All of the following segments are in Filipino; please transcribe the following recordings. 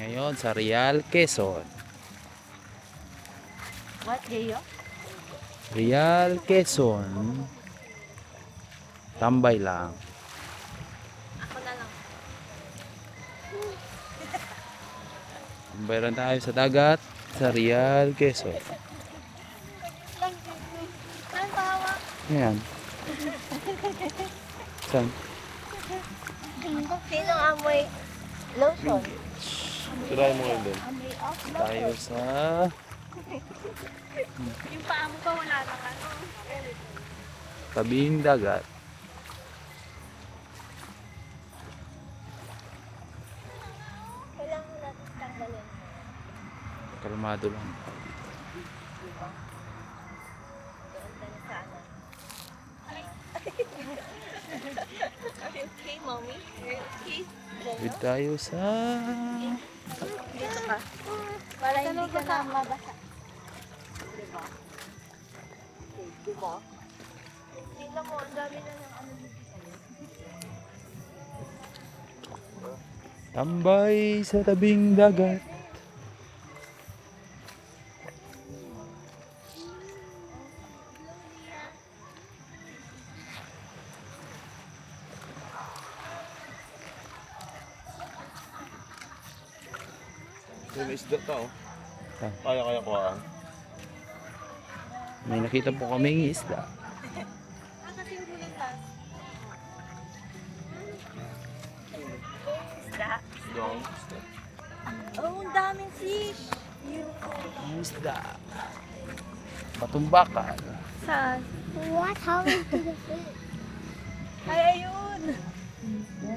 Ngayon sa Real, Quezon. What, Geo? Real, Quezon. Tambay lang. Ako na lang. Tambay lang tayo sa dagat sa Real, Quezon. Saan bawa? Ayan. Saan? Sino amoy lotion? Try mo ngayon din. Amoy off. Tayo sa Yung paa mo pa wala nang ano. tabing dagat. Kailangan natin tanggalin. Kalmado lang. Doon tayo sana. Are you okay, mommy? Are you okay? With tayo sa Dito ka. Para hindi ka na mabasa. Diba? Diba? Tingnan mo, ang dami na ng ano dito sa'yo. tambay sa tabing dagat. May isda ka oh. Ah. Kaya kuhaan. May nakita po kaming isda. Kasi yung bulitas. Isda. Doon. Oh, ang daming fish. Ang isda. Patumbakan. Saan? What happened to the fish? Ay, ayun.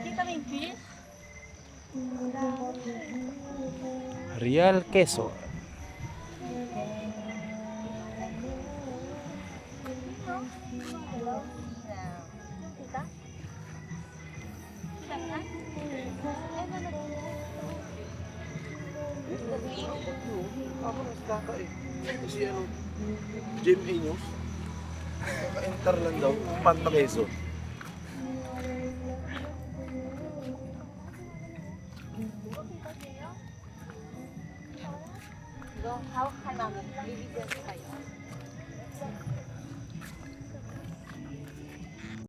Kita mo yung fish? Real, Quezon. Kita? Kita na? Ako isda ka eh. Kasi ano, GMA News. Naka-enter lang daw. Panta Quezon. Go, hawak ka namin. Bibigyan ko kayo.